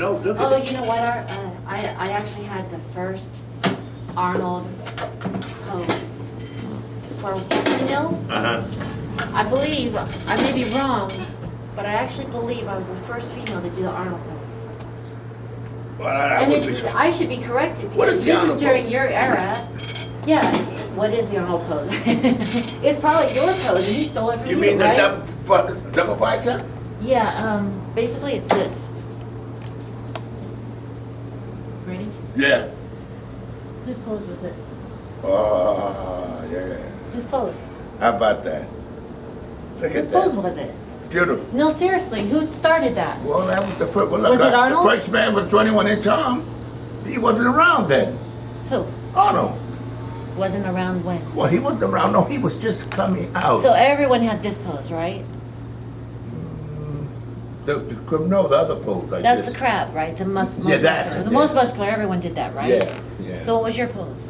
know, look at Oh, it. you know what, I actually had the first Arnold pose for females. I believe, I may be wrong, but I actually believe I was the first female to do the Arnold pose. Well, I And wouldn't be it's, sure. I should be corrected What is because the this Arnold is during pose? your era. Yeah, what is the Arnold pose? It's probably your pose and he stole it from You you, mean the right? double bicep? Yeah, basically it's this. Ready? Yeah. Whose pose was this? Yeah. Whose pose? How about that? Look Whose at pose that. was it? Beautiful. No, seriously, who started that? Well, that was the first. Well, look, Was it Arnold? The first man with 21-inch arm. He wasn't around then. Who? Arnold. Wasn't around when? Well, he wasn't around. No, he was just coming out. So everyone had this pose, right? No, the other pose. Like That's this. the crab, right? The most Yeah, that's muscular. it, The yeah. most muscular, everyone did that, right? Yeah. So what was your pose?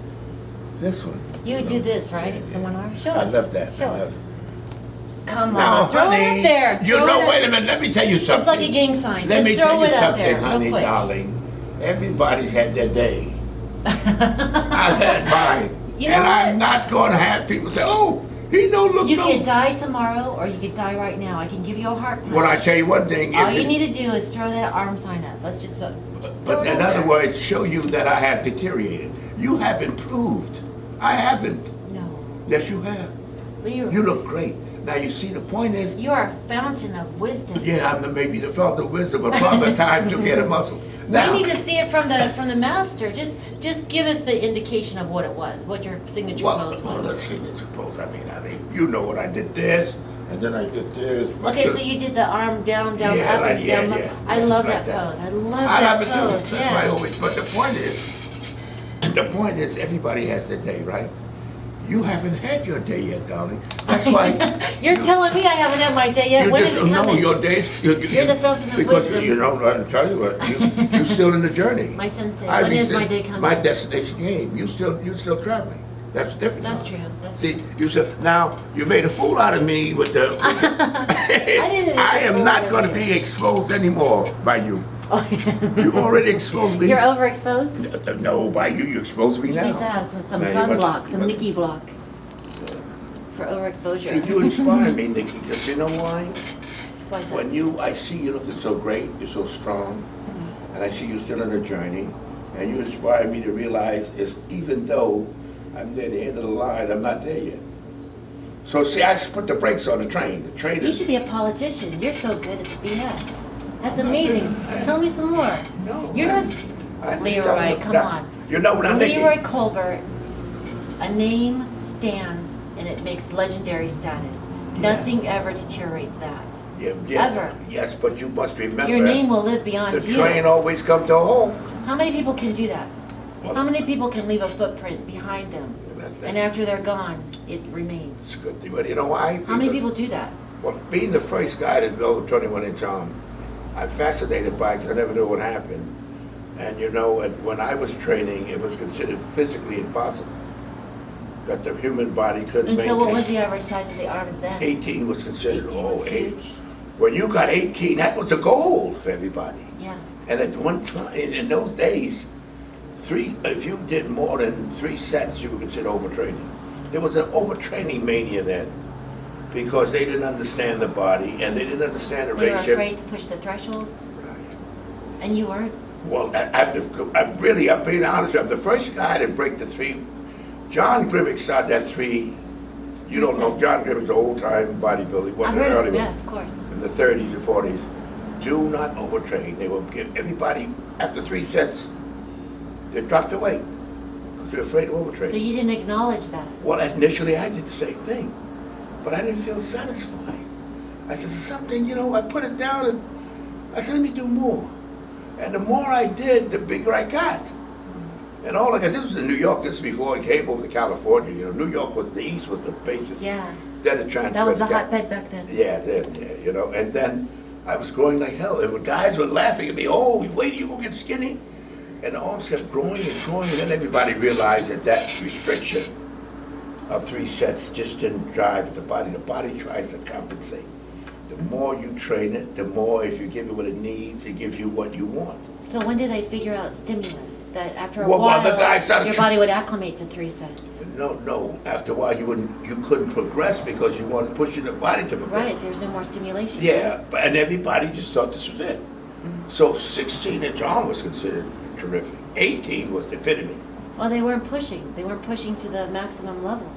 This one. You would do this, right? Yeah. The one arm? Show I us. love that. Show I us. love it. Come Now, on, throw it honey, up there. you Throw know, it up. wait a minute. Let me tell you something. It's like a gang sign. Let Just me throw tell you it out something, there, honey, real quick. darling. Everybody's had their day. I've had mine. You know and what? I'm not going to have people say, oh, he don't look You no... could die tomorrow or you could die right now. I can give you a heart punch. Well, I tell you one thing. All if you it- need to do is throw that arm sign up. Let's just throw But it in out other there. words, show you that I have deteriorated. You have improved. I haven't. No. Yes, you have. Leroy, You look great. Now, you see, the point is, you are a fountain of wisdom. yeah, I'm maybe the father of wisdom, but father time took care of muscle. Now, We need to see it from the master. Just give us the indication of what it was, what your signature pose well, was. let's see, suppose, I mean, you know what, I did this, and then I did this. Okay, so you did the arm down, down, Yeah, up, like, and yeah, down. yeah. I love Like that that. pose. I love I that love it too. pose. That's why I Yeah. always, but the point is, everybody has their day, right? You haven't had your day yet, darling. That's why. You're telling me I haven't had my day yet. You When just is it know coming? your days. You're the fountain of because wisdom. you know, I tell you what, you're still in the journey. My sensei, I when mean, is my day coming? My destination game. You're still traveling. That's different. That's now. true. That's See, you said now you made a fool out of me with the. didn't I am expose not going to you. be exposed anymore by you. true. You already exposed me. You're overexposed? No, by you. You exposed me You now. need to have some Now, you sunblock, must- some you Nikki block for See, overexposure. you inspire me, Nikki, because you know why? Why is that? When I see you looking so great, you're so strong, and I see you still on a journey, and you inspire me to realize is even though I'm near the end of the line, I'm not there yet. So see, I just put the brakes on the train. The train You is. should be a politician. You're so good at the BS. That's amazing. Tell me some more. No, You're I- not I- Leroy. Come now, on. You know what I'm thinking? Leroy Colbert. A name stands and it makes legendary status. Yeah. Nothing ever deteriorates that. Yeah, ever. Yes, but you must remember. Your name will live The beyond you. train always comes to a halt. How many people can do that? Well, How many people can leave a footprint behind them? And after they're gone, it remains. It's a good thing, but you know why? How many Because- people do that? Well, being the first guy to build a 21-inch arm, I'm fascinated by it because I never knew what happened. And you know, when I was training, it was considered physically impossible that the human body couldn't And maintain. so what was the average size of the arms then? 18 was considered 18 old was age. huge. When you got 18, that was a goal for everybody. Yeah. And at one time, in those days, if you did more than 3 sets, you were considered overtraining. There was an overtraining mania then because they didn't understand the body and they didn't understand the They were ratio. afraid to push the thresholds, and you weren't. Well, I'm being honest with you, I'm the first guy to break the 3. John Gribbick started that 3. You don't know, John Gribbick's an old-time bodybuilder. He I've wasn't heard early of it, one. yeah, of course. In the 30s and 40s. Do not overtrain. They will give everybody, after 3 sets, they dropped away because they're afraid of overtraining. So you didn't acknowledge that. Well, initially I did the same thing, but I didn't feel satisfied. I said, something, I put it down and I said, let me do more. And the more I did, the bigger I got. And all I got, this was in New York, this was before it came over to California. New York the East was the basis. Yeah. Then it transferred. That was the to Cal- hotbed back then. Yeah, and then I was growing like hell. And when guys were laughing at me, oh, wait till you go get skinny. And the arms kept growing and growing, and then everybody realized that restriction of 3 sets just didn't drive the body. The body tries to compensate. The more you train it, the more, if you give it what it needs, it gives you what you want. So when did they figure out stimulus? That after a Well, while, the guy started your body would acclimate to 3 sets. No. After a while, you couldn't progress because you weren't pushing the body to progress. Right, there's no more stimulation. Yeah, and everybody just thought this was it. So 16-inch arm was considered terrific. 18 was the epitome. Well, they weren't pushing. They weren't pushing to the maximum level.